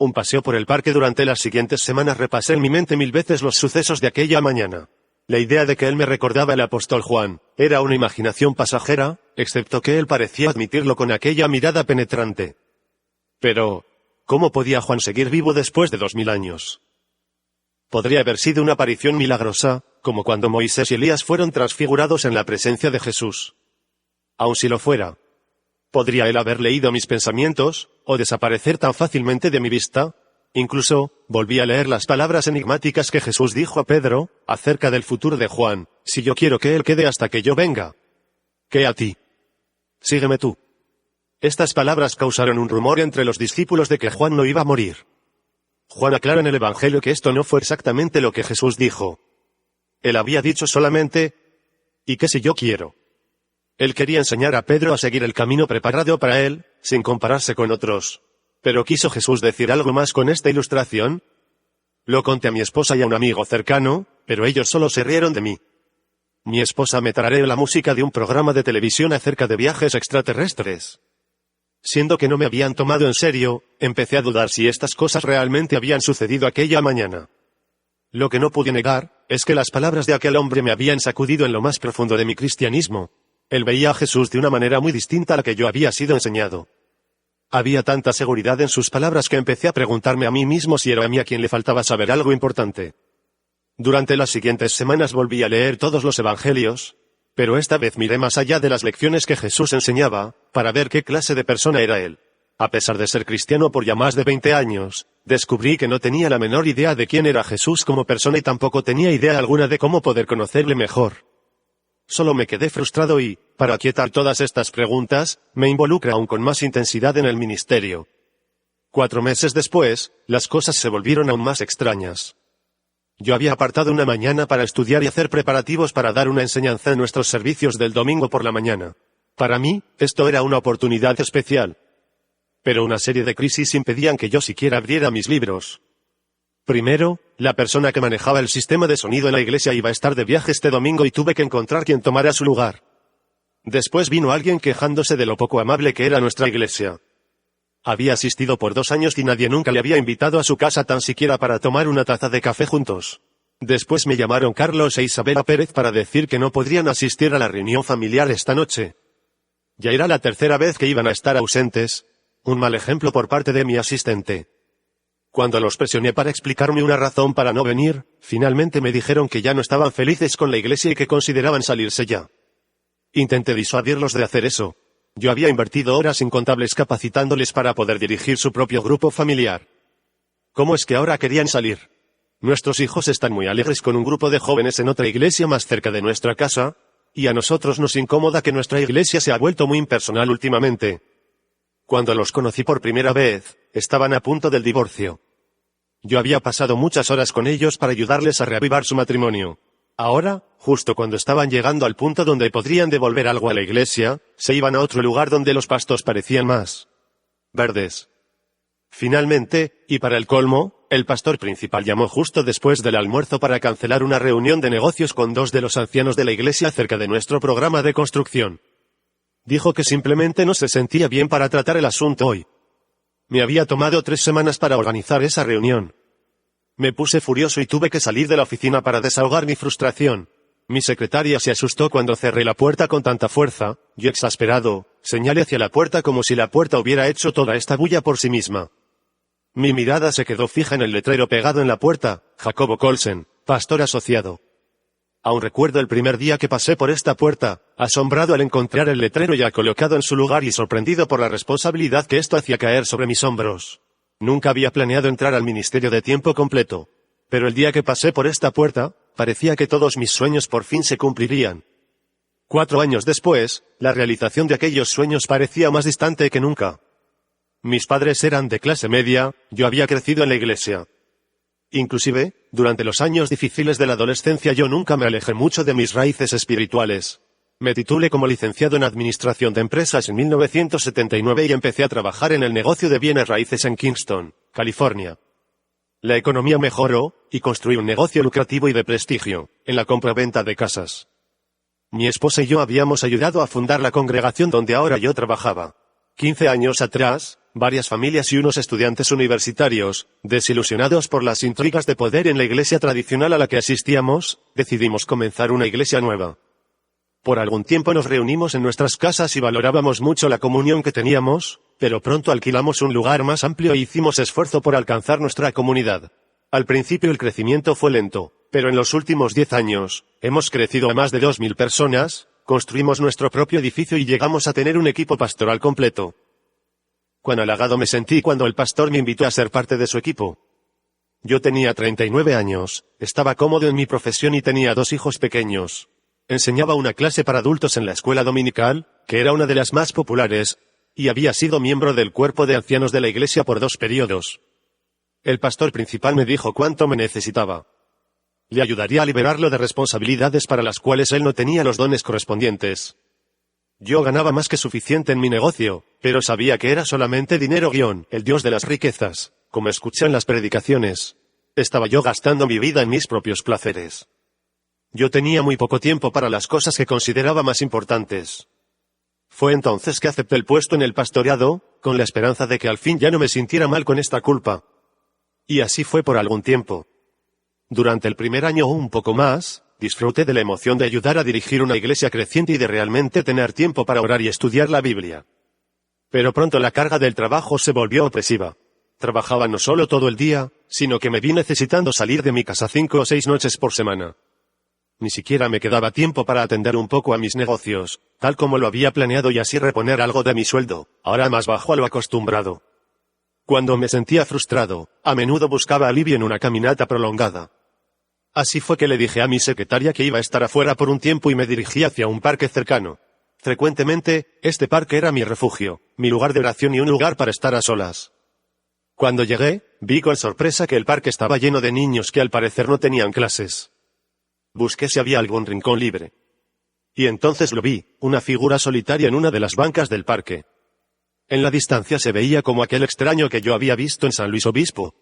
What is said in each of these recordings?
Un paseo por el parque. Durante las siguientes semanas repasé en mi mente 1000 veces los sucesos de aquella mañana. La idea de que él me recordaba el apóstol Juan era una imaginación pasajera, excepto que él parecía admitirlo con aquella mirada penetrante. Pero, ¿cómo podía Juan seguir vivo después de 2000 años? Podría haber sido una aparición milagrosa, como cuando Moisés y Elías fueron transfigurados en la presencia de Jesús. Aun si lo fuera, ¿podría él haber leído mis pensamientos, o desaparecer tan fácilmente de mi vista? Incluso, volví a leer las palabras enigmáticas que Jesús dijo a Pedro, acerca del futuro de Juan: si yo quiero que él quede hasta que yo venga. ¿Qué a ti? Sígueme tú. Estas palabras causaron un rumor entre los discípulos de que Juan no iba a morir. Juan aclara en el Evangelio que esto no fue exactamente lo que Jesús dijo. Él había dicho solamente: ¿y qué si yo quiero? Él quería enseñar a Pedro a seguir el camino preparado para él, sin compararse con otros. ¿Pero quiso Jesús decir algo más con esta ilustración? Lo conté a mi esposa y a un amigo cercano, pero ellos solo se rieron de mí. Mi esposa me tarareó la música de un programa de televisión acerca de viajes extraterrestres. Siendo que no me habían tomado en serio, empecé a dudar si estas cosas realmente habían sucedido aquella mañana. Lo que no pude negar es que las palabras de aquel hombre me habían sacudido en lo más profundo de mi cristianismo. Él veía a Jesús de una manera muy distinta a la que yo había sido enseñado. Había tanta seguridad en sus palabras que empecé a preguntarme a mí mismo si era a mí a quien le faltaba saber algo importante. Durante las siguientes semanas volví a leer todos los evangelios, pero esta vez miré más allá de las lecciones que Jesús enseñaba, para ver qué clase de persona era él. A pesar de ser cristiano por ya más de 20 años, descubrí que no tenía la menor idea de quién era Jesús como persona y tampoco tenía idea alguna de cómo poder conocerle mejor. Solo me quedé frustrado y, para aquietar todas estas preguntas, me involucré aún con más intensidad en el ministerio. 4 meses después, las cosas se volvieron aún más extrañas. Yo había apartado una mañana para estudiar y hacer preparativos para dar una enseñanza en nuestros servicios del domingo por la mañana. Para mí, esto era una oportunidad especial. Pero una serie de crisis impedían que yo siquiera abriera mis libros. Primero, la persona que manejaba el sistema de sonido en la iglesia iba a estar de viaje este domingo y tuve que encontrar quien tomara su lugar. Después vino alguien quejándose de lo poco amable que era nuestra iglesia. Había asistido por 2 años y nadie nunca le había invitado a su casa tan siquiera para tomar una taza de café juntos. Después me llamaron Carlos e Isabela Pérez para decir que no podrían asistir a la reunión familiar esta noche. Ya era la 3ª vez que iban a estar ausentes, un mal ejemplo por parte de mi asistente. Cuando los presioné para explicarme una razón para no venir, finalmente me dijeron que ya no estaban felices con la iglesia y que consideraban salirse ya. Intenté disuadirlos de hacer eso. Yo había invertido horas incontables capacitándoles para poder dirigir su propio grupo familiar. ¿Cómo es que ahora querían salir? Nuestros hijos están muy alegres con un grupo de jóvenes en otra iglesia más cerca de nuestra casa, y a nosotros nos incomoda que nuestra iglesia se ha vuelto muy impersonal últimamente. Cuando los conocí por primera vez, estaban a punto del divorcio. Yo había pasado muchas horas con ellos para ayudarles a reavivar su matrimonio. Ahora, justo cuando estaban llegando al punto donde podrían devolver algo a la iglesia, se iban a otro lugar donde los pastos parecían más verdes. Finalmente, y para el colmo, el pastor principal llamó justo después del almuerzo para cancelar una reunión de negocios con 2 de los ancianos de la iglesia acerca de nuestro programa de construcción. Dijo que simplemente no se sentía bien para tratar el asunto hoy. Me había tomado 3 semanas para organizar esa reunión. Me puse furioso y tuve que salir de la oficina para desahogar mi frustración. Mi secretaria se asustó cuando cerré la puerta con tanta fuerza. Yo, exasperado, señalé hacia la puerta como si la puerta hubiera hecho toda esta bulla por sí misma. Mi mirada se quedó fija en el letrero pegado en la puerta: Jacobo Colsen, pastor asociado. Aún recuerdo el primer día que pasé por esta puerta, asombrado al encontrar el letrero ya colocado en su lugar y sorprendido por la responsabilidad que esto hacía caer sobre mis hombros. Nunca había planeado entrar al ministerio de tiempo completo, pero el día que pasé por esta puerta, parecía que todos mis sueños por fin se cumplirían. 4 años después, la realización de aquellos sueños parecía más distante que nunca. Mis padres eran de clase media, yo había crecido en la iglesia. Inclusive, durante los años difíciles de la adolescencia yo nunca me alejé mucho de mis raíces espirituales. Me titulé como licenciado en Administración de Empresas en 1979 y empecé a trabajar en el negocio de bienes raíces en Kingston, California. La economía mejoró, y construí un negocio lucrativo y de prestigio, en la compra-venta de casas. Mi esposa y yo habíamos ayudado a fundar la congregación donde ahora yo trabajaba. 15 años atrás, varias familias y unos estudiantes universitarios, desilusionados por las intrigas de poder en la iglesia tradicional a la que asistíamos, decidimos comenzar una iglesia nueva. Por algún tiempo nos reunimos en nuestras casas y valorábamos mucho la comunión que teníamos, pero pronto alquilamos un lugar más amplio e hicimos esfuerzo por alcanzar nuestra comunidad. Al principio el crecimiento fue lento, pero en los últimos 10 años, hemos crecido a más de 2000 personas, construimos nuestro propio edificio y llegamos a tener un equipo pastoral completo. Cuán halagado me sentí cuando el pastor me invitó a ser parte de su equipo. Yo tenía 39 años, estaba cómodo en mi profesión y tenía 2 hijos pequeños. Enseñaba una clase para adultos en la escuela dominical, que era una de las más populares, y había sido miembro del cuerpo de ancianos de la iglesia por 2 periodos. El pastor principal me dijo cuánto me necesitaba. Le ayudaría a liberarlo de responsabilidades para las cuales él no tenía los dones correspondientes. Yo ganaba más que suficiente en mi negocio, pero sabía que era solamente dinero el dios de las riquezas, como escuché en las predicaciones. Estaba yo gastando mi vida en mis propios placeres. Yo tenía muy poco tiempo para las cosas que consideraba más importantes. Fue entonces que acepté el puesto en el pastoreado, con la esperanza de que al fin ya no me sintiera mal con esta culpa. Y así fue por algún tiempo. Durante el primer año o un poco más, disfruté de la emoción de ayudar a dirigir una iglesia creciente y de realmente tener tiempo para orar y estudiar la Biblia. Pero pronto la carga del trabajo se volvió opresiva. Trabajaba no solo todo el día, sino que me vi necesitando salir de mi casa 5 o 6 noches por semana. Ni siquiera me quedaba tiempo para atender un poco a mis negocios, tal como lo había planeado y así reponer algo de mi sueldo, ahora más bajo a lo acostumbrado. Cuando me sentía frustrado, a menudo buscaba alivio en una caminata prolongada. Así fue que le dije a mi secretaria que iba a estar afuera por un tiempo y me dirigí hacia un parque cercano. Frecuentemente, este parque era mi refugio, mi lugar de oración y un lugar para estar a solas. Cuando llegué, vi con sorpresa que el parque estaba lleno de niños que al parecer no tenían clases. Busqué si había algún rincón libre. Y entonces lo vi, una figura solitaria en una de las bancas del parque. En la distancia se veía como aquel extraño que yo había visto en San Luis Obispo.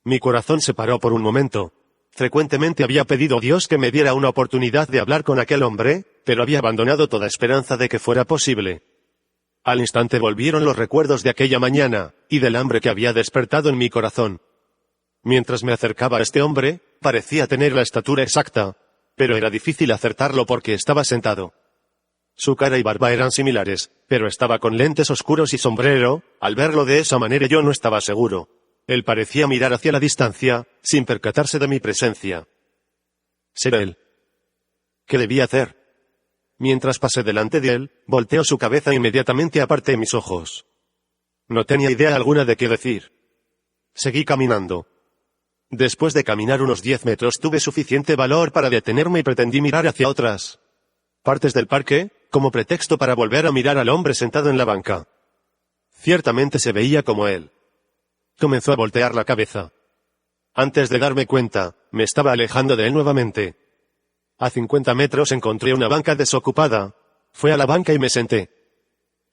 Mi corazón se paró por un momento. Frecuentemente había pedido a Dios que me diera una oportunidad de hablar con aquel hombre, pero había abandonado toda esperanza de que fuera posible. Al instante volvieron los recuerdos de aquella mañana, y del hambre que había despertado en mi corazón. Mientras me acercaba a este hombre, parecía tener la estatura exacta, pero era difícil acertarlo porque estaba sentado. Su cara y barba eran similares, pero estaba con lentes oscuros y sombrero. Al verlo de esa manera yo no estaba seguro. Él parecía mirar hacia la distancia, sin percatarse de mi presencia. ¿Será él? ¿Qué debía hacer? Mientras pasé delante de él, volteó su cabeza e inmediatamente aparté mis ojos. No tenía idea alguna de qué decir. Seguí caminando. Después de caminar unos 10 metros tuve suficiente valor para detenerme y pretendí mirar hacia otras partes del parque, como pretexto para volver a mirar al hombre sentado en la banca. Ciertamente se veía como él. Comenzó a voltear la cabeza. Antes de darme cuenta, me estaba alejando de él nuevamente. A 50 metros encontré una banca desocupada. Fui a la banca y me senté.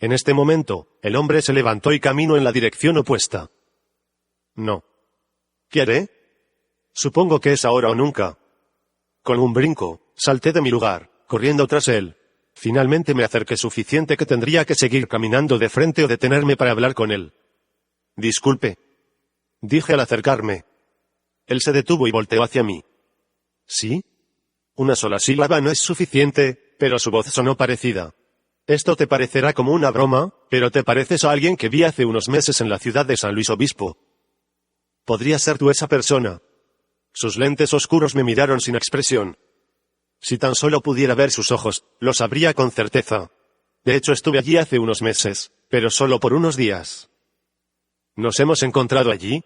En este momento, el hombre se levantó y caminó en la dirección opuesta. No. ¿Qué haré? Supongo que es ahora o nunca. Con un brinco, salté de mi lugar, corriendo tras él. Finalmente me acerqué suficiente que tendría que seguir caminando de frente o detenerme para hablar con él. Disculpe, dije al acercarme. Él se detuvo y volteó hacia mí. ¿Sí? Una sola sílaba no es suficiente, pero su voz sonó parecida. Esto te parecerá como una broma, pero te pareces a alguien que vi hace unos meses en la ciudad de San Luis Obispo. ¿Podría ser tú esa persona? Sus lentes oscuros me miraron sin expresión. Si tan solo pudiera ver sus ojos, lo sabría con certeza. De hecho, estuve allí hace unos meses, pero solo por unos días. ¿Nos hemos encontrado allí?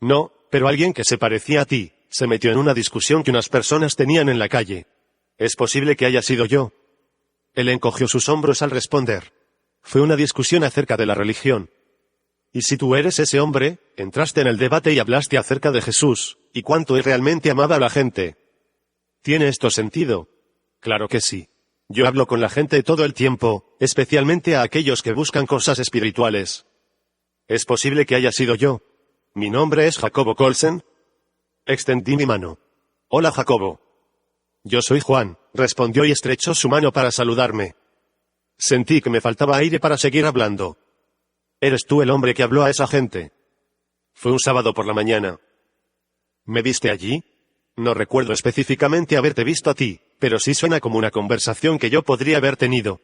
No, pero alguien que se parecía a ti, se metió en una discusión que unas personas tenían en la calle. Es posible que haya sido yo. Él encogió sus hombros al responder. Fue una discusión acerca de la religión. Y si tú eres ese hombre, entraste en el debate y hablaste acerca de Jesús, y cuánto él realmente amaba a la gente. ¿Tiene esto sentido? Claro que sí. Yo hablo con la gente todo el tiempo, especialmente a aquellos que buscan cosas espirituales. Es posible que haya sido yo. Mi nombre es Jacobo Colson. Extendí mi mano. Hola, Jacobo. Yo soy Juan, respondió y estrechó su mano para saludarme. Sentí que me faltaba aire para seguir hablando. Eres tú el hombre que habló a esa gente. Fue un sábado por la mañana. ¿Me viste allí? No recuerdo específicamente haberte visto a ti, pero sí suena como una conversación que yo podría haber tenido.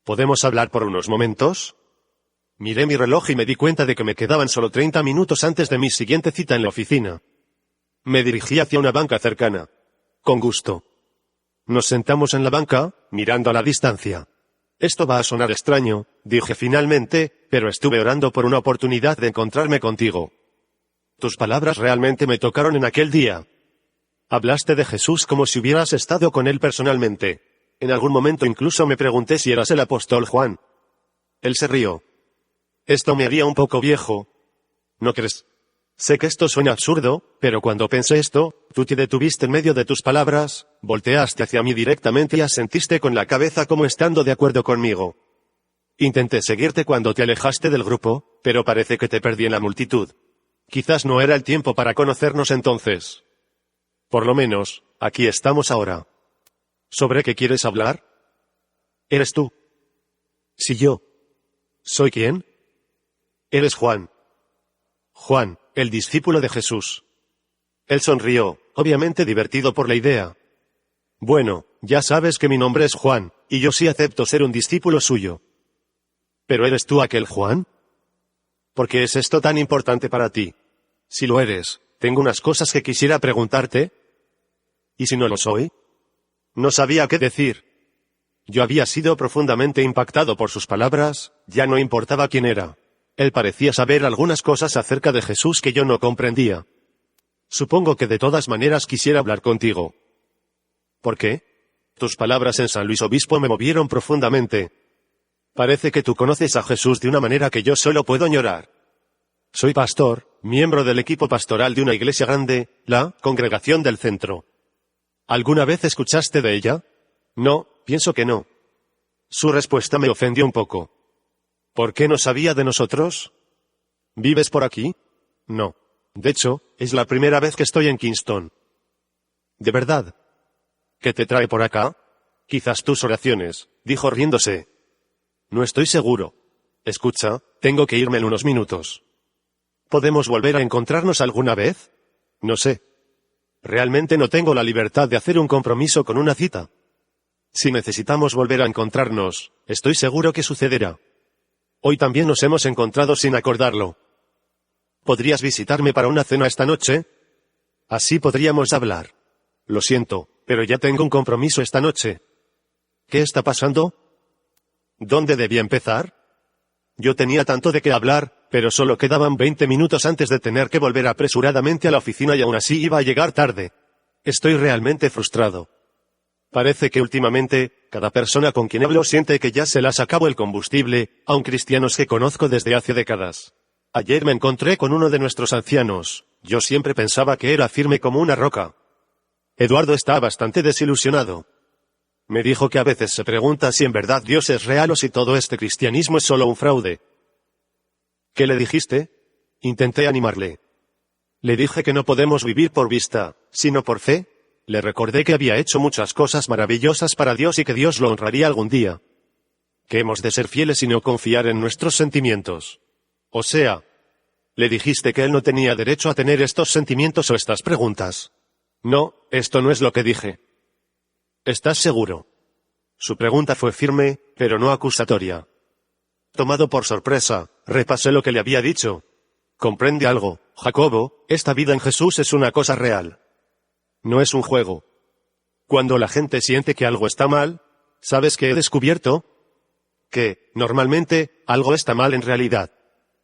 ¿Podemos hablar por unos momentos? Miré mi reloj y me di cuenta de que me quedaban solo 30 minutos antes de mi siguiente cita en la oficina. Me dirigí hacia una banca cercana. Con gusto. Nos sentamos en la banca, mirando a la distancia. Esto va a sonar extraño, dije finalmente, pero estuve orando por una oportunidad de encontrarme contigo. Tus palabras realmente me tocaron en aquel día. Hablaste de Jesús como si hubieras estado con él personalmente. En algún momento incluso me pregunté si eras el apóstol Juan. Él se rió. Esto me haría un poco viejo. ¿No crees? Sé que esto suena absurdo, pero cuando pensé esto, tú te detuviste en medio de tus palabras, volteaste hacia mí directamente y asentiste con la cabeza como estando de acuerdo conmigo. Intenté seguirte cuando te alejaste del grupo, pero parece que te perdí en la multitud. Quizás no era el tiempo para conocernos entonces. Por lo menos, aquí estamos ahora. ¿Sobre qué quieres hablar? ¿Eres tú? Sí, yo. ¿Soy quién? Eres Juan. Juan, el discípulo de Jesús. Él sonrió, obviamente divertido por la idea. Bueno, ya sabes que mi nombre es Juan, y yo sí acepto ser un discípulo suyo. ¿Pero eres tú aquel Juan? ¿Por qué es esto tan importante para ti? Si lo eres, tengo unas cosas que quisiera preguntarte. ¿Y si no lo soy? No sabía qué decir. Yo había sido profundamente impactado por sus palabras, ya no importaba quién era. Él parecía saber algunas cosas acerca de Jesús que yo no comprendía. Supongo que de todas maneras quisiera hablar contigo. ¿Por qué? Tus palabras en San Luis Obispo me movieron profundamente. Parece que tú conoces a Jesús de una manera que yo solo puedo añorar. Soy pastor, miembro del equipo pastoral de una iglesia grande, la Congregación del Centro. ¿Alguna vez escuchaste de ella? No, pienso que no. Su respuesta me ofendió un poco. ¿Por qué no sabía de nosotros? ¿Vives por aquí? No. De hecho, es la primera vez que estoy en Kingston. ¿De verdad? ¿Qué te trae por acá? Quizás tus oraciones, dijo riéndose. No estoy seguro. Escucha, tengo que irme en unos minutos. ¿Podemos volver a encontrarnos alguna vez? No sé. Realmente no tengo la libertad de hacer un compromiso con una cita. Si necesitamos volver a encontrarnos, estoy seguro que sucederá. Hoy también nos hemos encontrado sin acordarlo. ¿Podrías visitarme para una cena esta noche? Así podríamos hablar. Lo siento, pero ya tengo un compromiso esta noche. ¿Qué está pasando? ¿Dónde debía empezar? Yo tenía tanto de qué hablar, pero solo quedaban 20 minutos antes de tener que volver apresuradamente a la oficina y aún así iba a llegar tarde. Estoy realmente frustrado. Parece que últimamente, cada persona con quien hablo siente que ya se las acabó el combustible, aun cristianos que conozco desde hace décadas. Ayer me encontré con uno de nuestros ancianos. Yo siempre pensaba que era firme como una roca. Eduardo está bastante desilusionado. Me dijo que a veces se pregunta si en verdad Dios es real o si todo este cristianismo es solo un fraude. ¿Qué le dijiste? Intenté animarle. Le dije que no podemos vivir por vista, sino por fe. Le recordé que había hecho muchas cosas maravillosas para Dios y que Dios lo honraría algún día. Que hemos de ser fieles y no confiar en nuestros sentimientos. O sea, le dijiste que él no tenía derecho a tener estos sentimientos o estas preguntas. No, esto no es lo que dije. ¿Estás seguro? Su pregunta fue firme, pero no acusatoria. Tomado por sorpresa, repasé lo que le había dicho. Comprende algo, Jacobo, esta vida en Jesús es una cosa real. No es un juego. Cuando la gente siente que algo está mal, ¿sabes qué he descubierto? Que, normalmente, algo está mal en realidad.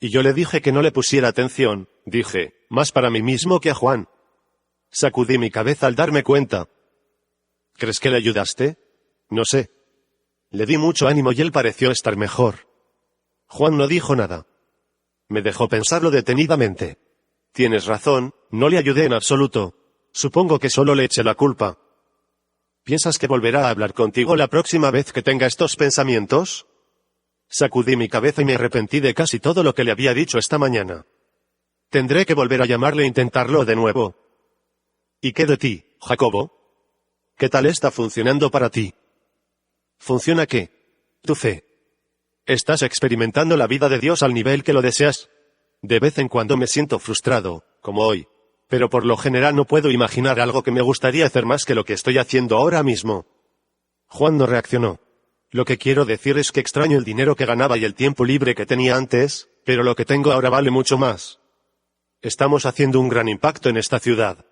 Y yo le dije que no le pusiera atención, dije, más para mí mismo que a Juan. Sacudí mi cabeza al darme cuenta. ¿Crees que le ayudaste? No sé. Le di mucho ánimo y él pareció estar mejor. Juan no dijo nada. Me dejó pensarlo detenidamente. Tienes razón, no le ayudé en absoluto. Supongo que solo le eché la culpa. ¿Piensas que volverá a hablar contigo la próxima vez que tenga estos pensamientos? Sacudí mi cabeza y me arrepentí de casi todo lo que le había dicho esta mañana. Tendré que volver a llamarle e intentarlo de nuevo. ¿Y qué de ti, Jacobo? ¿Qué tal está funcionando para ti? ¿Funciona qué? Tu fe. ¿Estás experimentando la vida de Dios al nivel que lo deseas? De vez en cuando me siento frustrado, como hoy. Pero por lo general no puedo imaginar algo que me gustaría hacer más que lo que estoy haciendo ahora mismo. Juan no reaccionó. Lo que quiero decir es que extraño el dinero que ganaba y el tiempo libre que tenía antes, pero lo que tengo ahora vale mucho más. Estamos haciendo un gran impacto en esta ciudad.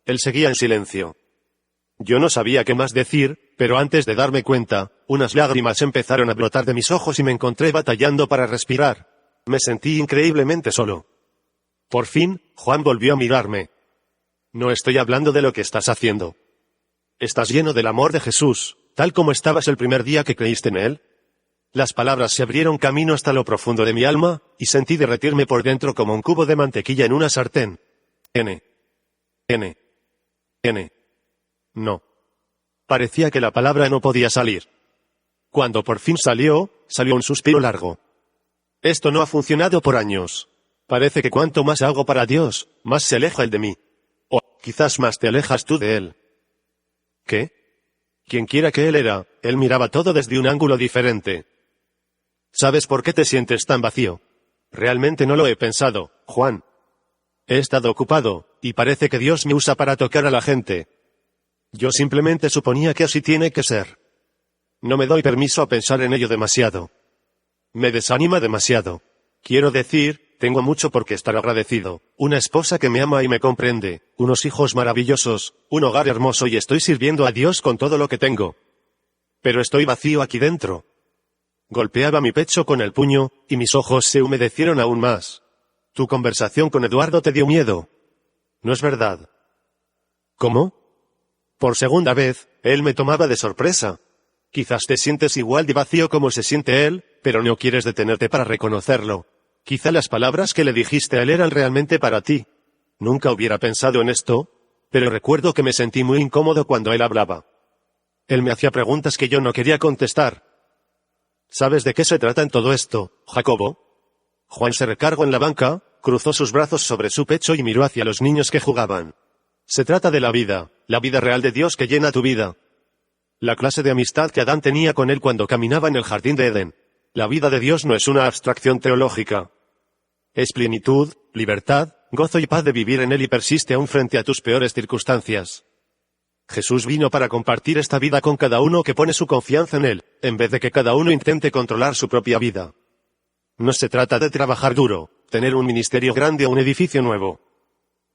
Él seguía en silencio. Yo no sabía qué más decir, pero antes de darme cuenta, unas lágrimas empezaron a brotar de mis ojos y me encontré batallando para respirar. Me sentí increíblemente solo. Por fin, Juan volvió a mirarme. No estoy hablando de lo que estás haciendo. Estás lleno del amor de Jesús, tal como estabas el primer día que creíste en Él. Las palabras se abrieron camino hasta lo profundo de mi alma, y sentí derretirme por dentro como un cubo de mantequilla en una sartén. N. No. Parecía que la palabra no podía salir. Cuando por fin salió un suspiro largo. Esto no ha funcionado por años. Parece que cuanto más hago para Dios, más se aleja Él de mí. O quizás más te alejas tú de Él. ¿Qué? Quienquiera que Él era, Él miraba todo desde un ángulo diferente. ¿Sabes por qué te sientes tan vacío? Realmente no lo he pensado, Juan. He estado ocupado, y parece que Dios me usa para tocar a la gente. Yo simplemente suponía que así tiene que ser. No me doy permiso a pensar en ello demasiado. Me desanima demasiado. Quiero decir, tengo mucho por qué estar agradecido. Una esposa que me ama y me comprende, unos hijos maravillosos, un hogar hermoso y estoy sirviendo a Dios con todo lo que tengo. Pero estoy vacío aquí dentro. Golpeaba mi pecho con el puño, y mis ojos se humedecieron aún más. Tu conversación con Eduardo te dio miedo. No es verdad. ¿Cómo? Por segunda vez, él me tomaba de sorpresa. Quizás te sientes igual de vacío como se siente él, pero no quieres detenerte para reconocerlo. Quizá las palabras que le dijiste a él eran realmente para ti. Nunca hubiera pensado en esto, pero recuerdo que me sentí muy incómodo cuando él hablaba. Él me hacía preguntas que yo no quería contestar. ¿Sabes de qué se trata en todo esto, Jacobo? Juan se recargó en la banca, cruzó sus brazos sobre su pecho y miró hacia los niños que jugaban. Se trata de la vida real de Dios que llena tu vida. La clase de amistad que Adán tenía con él cuando caminaba en el jardín de Edén. La vida de Dios no es una abstracción teológica. Es plenitud, libertad, gozo y paz de vivir en Él y persiste aún frente a tus peores circunstancias. Jesús vino para compartir esta vida con cada uno que pone su confianza en Él, en vez de que cada uno intente controlar su propia vida. No se trata de trabajar duro, tener un ministerio grande o un edificio nuevo.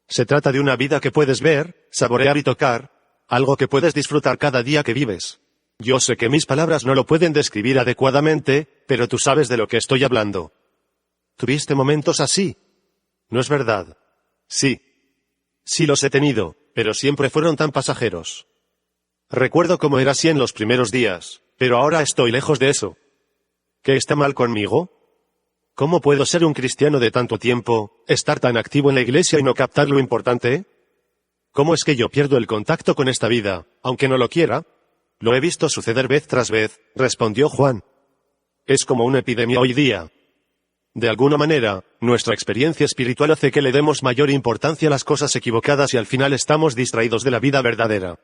Se trata de una vida que puedes ver, saborear y tocar, algo que puedes disfrutar cada día que vives. Yo sé que mis palabras no lo pueden describir adecuadamente, pero tú sabes de lo que estoy hablando. ¿Tuviste momentos así? ¿No es verdad? Sí. Sí los he tenido, pero siempre fueron tan pasajeros. Recuerdo cómo era así en los primeros días, pero ahora estoy lejos de eso. ¿Qué está mal conmigo? ¿Cómo puedo ser un cristiano de tanto tiempo, estar tan activo en la iglesia y no captar lo importante? ¿Cómo es que yo pierdo el contacto con esta vida, aunque no lo quiera? Lo he visto suceder vez tras vez, respondió Juan. Es como una epidemia hoy día. De alguna manera, nuestra experiencia espiritual hace que le demos mayor importancia a las cosas equivocadas y al final estamos distraídos de la vida verdadera.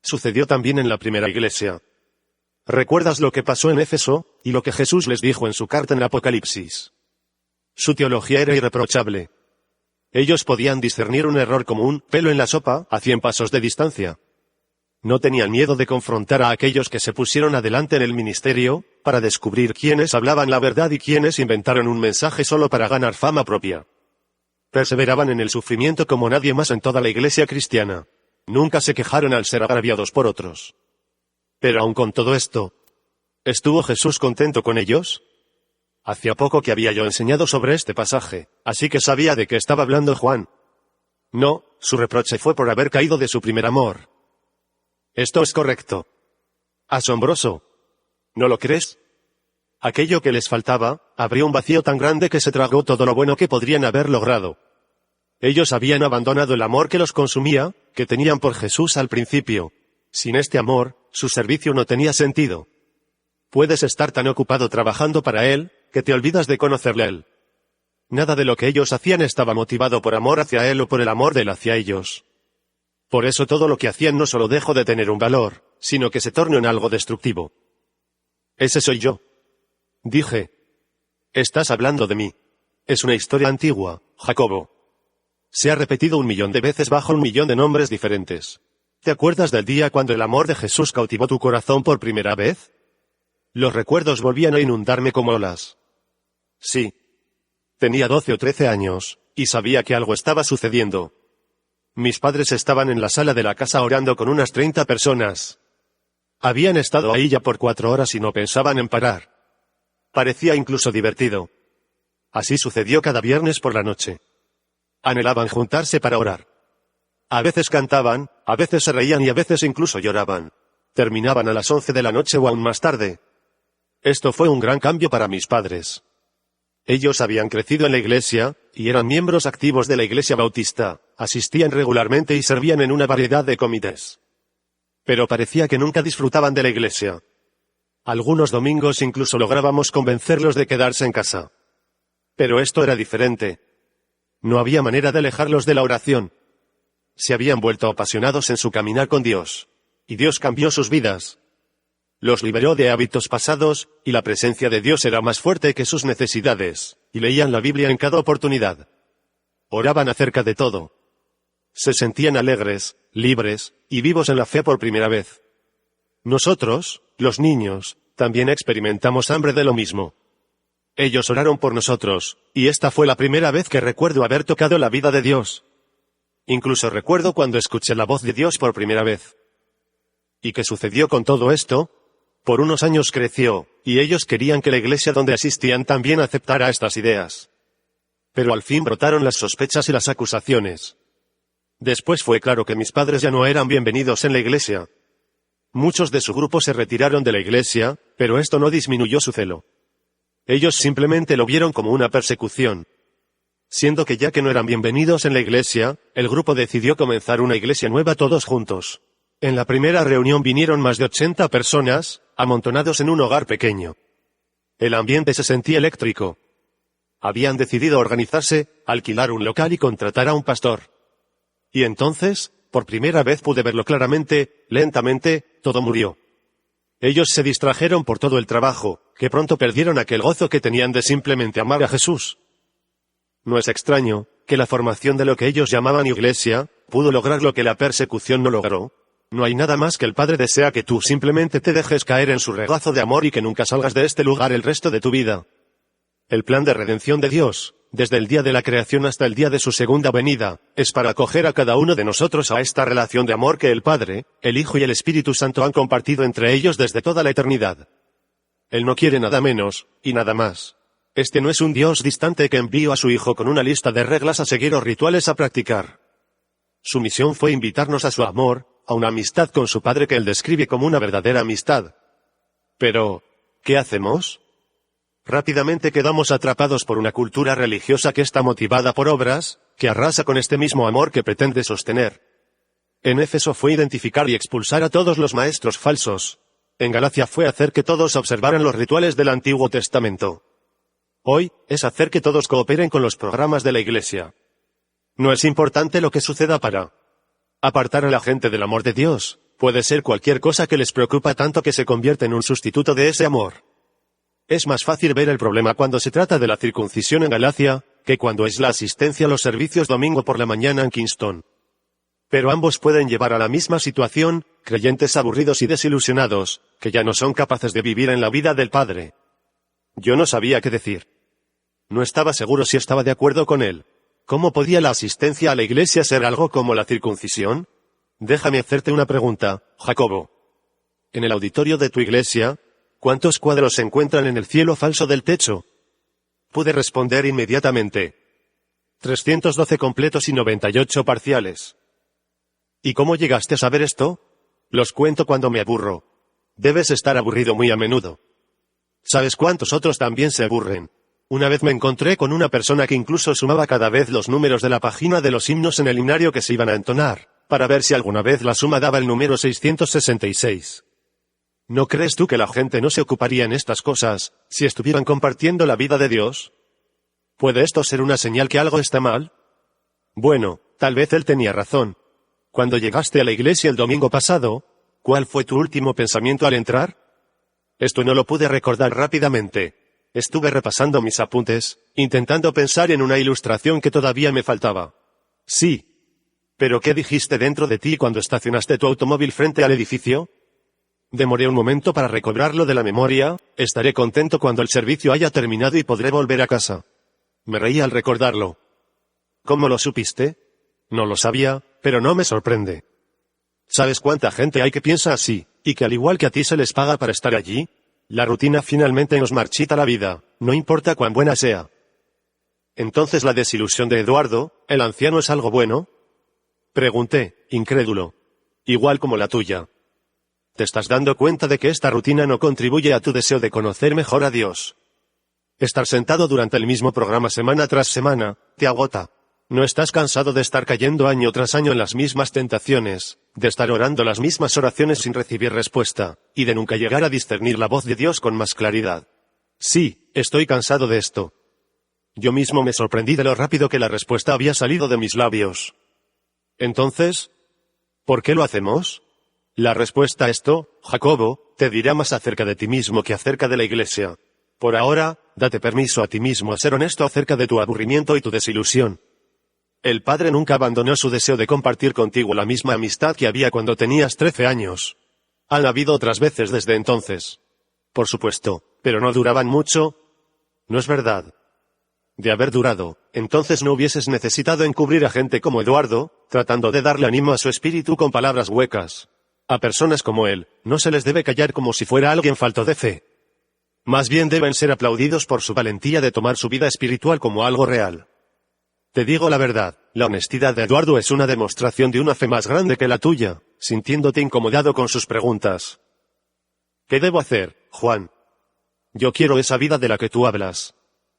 Sucedió también en la primera iglesia. ¿Recuerdas lo que pasó en Éfeso, y lo que Jesús les dijo en su carta en el Apocalipsis? Su teología era irreprochable. Ellos podían discernir un error como un pelo en la sopa a 100 pasos de distancia. No tenían miedo de confrontar a aquellos que se pusieron adelante en el ministerio, para descubrir quiénes hablaban la verdad y quiénes inventaron un mensaje solo para ganar fama propia. Perseveraban en el sufrimiento como nadie más en toda la iglesia cristiana. Nunca se quejaron al ser agraviados por otros. Pero aun con todo esto, ¿estuvo Jesús contento con ellos? Hacía poco que había yo enseñado sobre este pasaje, así que sabía de qué estaba hablando Juan. No, su reproche fue por haber caído de su primer amor. Esto es correcto. Asombroso. ¿No lo crees? Aquello que les faltaba, abrió un vacío tan grande que se tragó todo lo bueno que podrían haber logrado. Ellos habían abandonado el amor que los consumía, que tenían por Jesús al principio. Sin este amor, su servicio no tenía sentido. Puedes estar tan ocupado trabajando para Él, que te olvidas de conocerle a Él. Nada de lo que ellos hacían estaba motivado por amor hacia Él o por el amor de Él hacia ellos. Por eso todo lo que hacían no solo dejó de tener un valor, sino que se tornó en algo destructivo. Ese soy yo. Dije. Estás hablando de mí. Es una historia antigua, Jacobo. Se ha repetido 1.000.000 de veces bajo 1.000.000 de nombres diferentes. ¿Te acuerdas del día cuando el amor de Jesús cautivó tu corazón por primera vez? Los recuerdos volvían a inundarme como olas. Sí. Tenía 12 o 13 años, y sabía que algo estaba sucediendo. Mis padres estaban en la sala de la casa orando con unas 30 personas. Habían estado ahí ya por 4 horas y no pensaban en parar. Parecía incluso divertido. Así sucedió cada viernes por la noche. Anhelaban juntarse para orar. A veces cantaban, a veces se reían y a veces incluso lloraban. Terminaban a las 11 de la noche o aún más tarde. Esto fue un gran cambio para mis padres. Ellos habían crecido en la iglesia, y eran miembros activos de la iglesia bautista, asistían regularmente y servían en una variedad de comités. Pero parecía que nunca disfrutaban de la iglesia. Algunos domingos incluso lográbamos convencerlos de quedarse en casa. Pero esto era diferente. No había manera de alejarlos de la oración. Se habían vuelto apasionados en su caminar con Dios. Y Dios cambió sus vidas. Los liberó de hábitos pasados, y la presencia de Dios era más fuerte que sus necesidades, y leían la Biblia en cada oportunidad. Oraban acerca de todo. Se sentían alegres, libres, y vivos en la fe por primera vez. Nosotros, los niños, también experimentamos hambre de lo mismo. Ellos oraron por nosotros, y esta fue la primera vez que recuerdo haber tocado la vida de Dios. Incluso recuerdo cuando escuché la voz de Dios por primera vez. ¿Y qué sucedió con todo esto? Por unos años creció, y ellos querían que la iglesia donde asistían también aceptara estas ideas. Pero al fin brotaron las sospechas y las acusaciones. Después fue claro que mis padres ya no eran bienvenidos en la iglesia. Muchos de su grupo se retiraron de la iglesia, pero esto no disminuyó su celo. Ellos simplemente lo vieron como una persecución. Siendo que ya que no eran bienvenidos en la iglesia, el grupo decidió comenzar una iglesia nueva todos juntos. En la primera reunión vinieron más de 80 personas, amontonados en un hogar pequeño. El ambiente se sentía eléctrico. Habían decidido organizarse, alquilar un local y contratar a un pastor. Y entonces, por primera vez pude verlo claramente, lentamente, todo murió. Ellos se distrajeron por todo el trabajo, que pronto perdieron aquel gozo que tenían de simplemente amar a Jesús. No es extraño que la formación de lo que ellos llamaban iglesia pudo lograr lo que la persecución no logró. No hay nada más que el Padre desea que tú simplemente te dejes caer en su regazo de amor y que nunca salgas de este lugar el resto de tu vida. El plan de redención de Dios, desde el día de la creación hasta el día de su segunda venida, es para acoger a cada uno de nosotros a esta relación de amor que el Padre, el Hijo y el Espíritu Santo han compartido entre ellos desde toda la eternidad. Él no quiere nada menos, y nada más. Este no es un Dios distante que envió a su Hijo con una lista de reglas a seguir o rituales a practicar. Su misión fue invitarnos a su amor, a una amistad con su Padre que él describe como una verdadera amistad. Pero, ¿qué hacemos? Rápidamente quedamos atrapados por una cultura religiosa que está motivada por obras, que arrasa con este mismo amor que pretende sostener. En Éfeso fue identificar y expulsar a todos los maestros falsos. En Galacia fue hacer que todos observaran los rituales del Antiguo Testamento. Hoy, es hacer que todos cooperen con los programas de la Iglesia. No es importante lo que suceda para apartar a la gente del amor de Dios. Puede ser cualquier cosa que les preocupa tanto que se convierte en un sustituto de ese amor. Es más fácil ver el problema cuando se trata de la circuncisión en Galacia, que cuando es la asistencia a los servicios domingo por la mañana en Kingston. Pero ambos pueden llevar a la misma situación, creyentes aburridos y desilusionados, que ya no son capaces de vivir en la vida del Padre. Yo no sabía qué decir. No estaba seguro si estaba de acuerdo con él. ¿Cómo podía la asistencia a la iglesia ser algo como la circuncisión? Déjame hacerte una pregunta, Jacobo. En el auditorio de tu iglesia, ¿cuántos cuadros se encuentran en el cielo falso del techo? Pude responder inmediatamente. 312 completos y 98 parciales. ¿Y cómo llegaste a saber esto? Los cuento cuando me aburro. Debes estar aburrido muy a menudo. ¿Sabes cuántos otros también se aburren? Una vez me encontré con una persona que incluso sumaba cada vez los números de la página de los himnos en el himnario que se iban a entonar, para ver si alguna vez la suma daba el número 666. ¿No crees tú que la gente no se ocuparía en estas cosas, si estuvieran compartiendo la vida de Dios? ¿Puede esto ser una señal que algo está mal? Bueno, tal vez él tenía razón. Cuando llegaste a la iglesia el domingo pasado, ¿cuál fue tu último pensamiento al entrar? Esto no lo pude recordar rápidamente. Estuve repasando mis apuntes, intentando pensar en una ilustración que todavía me faltaba. Sí. ¿Pero qué dijiste dentro de ti cuando estacionaste tu automóvil frente al edificio? Demoré un momento para recobrarlo de la memoria. Estaré contento cuando el servicio haya terminado y podré volver a casa. Me reí al recordarlo. ¿Cómo lo supiste? No lo sabía, pero no me sorprende. ¿Sabes cuánta gente hay que piensa así, y que al igual que a ti se les paga para estar allí? La rutina finalmente nos marchita la vida, no importa cuán buena sea. Entonces la desilusión de Eduardo, el anciano, ¿es algo bueno? Pregunté, incrédulo. Igual como la tuya. ¿Te estás dando cuenta de que esta rutina no contribuye a tu deseo de conocer mejor a Dios? Estar sentado durante el mismo programa semana tras semana, te agota. ¿No estás cansado de estar cayendo año tras año en las mismas tentaciones, de estar orando las mismas oraciones sin recibir respuesta, y de nunca llegar a discernir la voz de Dios con más claridad? Sí, estoy cansado de esto. Yo mismo me sorprendí de lo rápido que la respuesta había salido de mis labios. Entonces, ¿por qué lo hacemos? La respuesta a esto, Jacobo, te dirá más acerca de ti mismo que acerca de la Iglesia. Por ahora, date permiso a ti mismo a ser honesto acerca de tu aburrimiento y tu desilusión. El Padre nunca abandonó su deseo de compartir contigo la misma amistad que había cuando tenías 13 años. Han habido otras veces desde entonces. Por supuesto, pero no duraban mucho. ¿No es verdad? De haber durado, entonces no hubieses necesitado encubrir a gente como Eduardo, tratando de darle ánimo a su espíritu con palabras huecas. A personas como él, no se les debe callar como si fuera alguien falto de fe. Más bien deben ser aplaudidos por su valentía de tomar su vida espiritual como algo real. Te digo la verdad, la honestidad de Eduardo es una demostración de una fe más grande que la tuya, sintiéndote incomodado con sus preguntas. ¿Qué debo hacer, Juan? Yo quiero esa vida de la que tú hablas.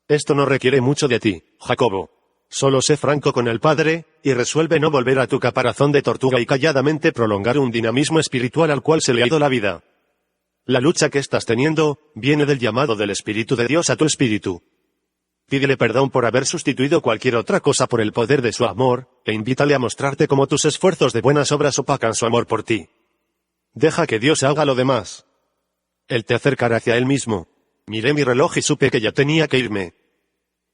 Esto no requiere mucho de ti, Jacobo. Solo sé franco con el Padre, y resuelve no volver a tu caparazón de tortuga y calladamente prolongar un dinamismo espiritual al cual se le ha ido la vida. La lucha que estás teniendo, viene del llamado del Espíritu de Dios a tu espíritu. Pídele perdón por haber sustituido cualquier otra cosa por el poder de su amor, e invítale a mostrarte cómo tus esfuerzos de buenas obras opacan su amor por ti. Deja que Dios haga lo demás. Él te acercará hacia Él mismo. Miré mi reloj y supe que ya tenía que irme.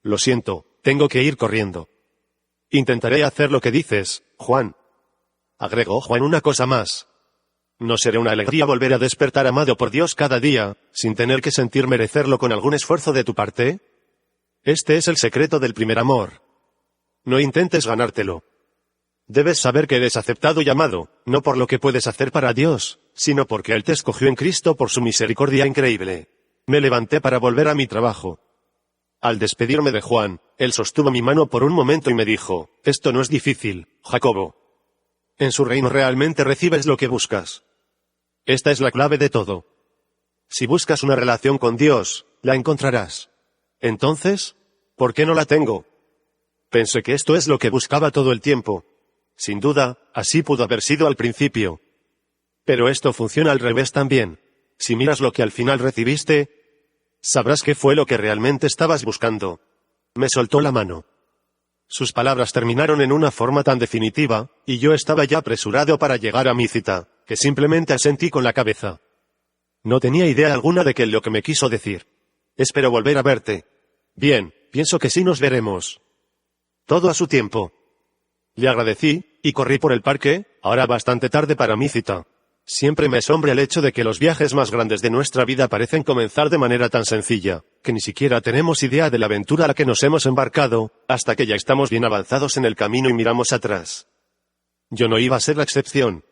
Lo siento, tengo que ir corriendo. Intentaré hacer lo que dices, Juan. Agregó Juan una cosa más. ¿No será una alegría volver a despertar amado por Dios cada día, sin tener que sentir merecerlo con algún esfuerzo de tu parte? Este es el secreto del primer amor. No intentes ganártelo. Debes saber que eres aceptado y amado, no por lo que puedes hacer para Dios, sino porque Él te escogió en Cristo por su misericordia increíble. Me levanté para volver a mi trabajo. Al despedirme de Juan, él sostuvo mi mano por un momento y me dijo, esto no es difícil, Jacobo. En su reino realmente recibes lo que buscas. Esta es la clave de todo. Si buscas una relación con Dios, la encontrarás. Entonces, ¿por qué no la tengo? Pensé que esto es lo que buscaba todo el tiempo. Sin duda, así pudo haber sido al principio. Pero esto funciona al revés también. Si miras lo que al final recibiste, sabrás qué fue lo que realmente estabas buscando. Me soltó la mano. Sus palabras terminaron en una forma tan definitiva, y yo estaba ya apresurado para llegar a mi cita, que simplemente asentí con la cabeza. No tenía idea alguna de qué lo que me quiso decir. Espero volver a verte. Bien, pienso que sí nos veremos. Todo a su tiempo. Le agradecí, y corrí por el parque, ahora bastante tarde para mi cita. Siempre me asombra el hecho de que los viajes más grandes de nuestra vida parecen comenzar de manera tan sencilla, que ni siquiera tenemos idea de la aventura a la que nos hemos embarcado, hasta que ya estamos bien avanzados en el camino y miramos atrás. Yo no iba a ser la excepción.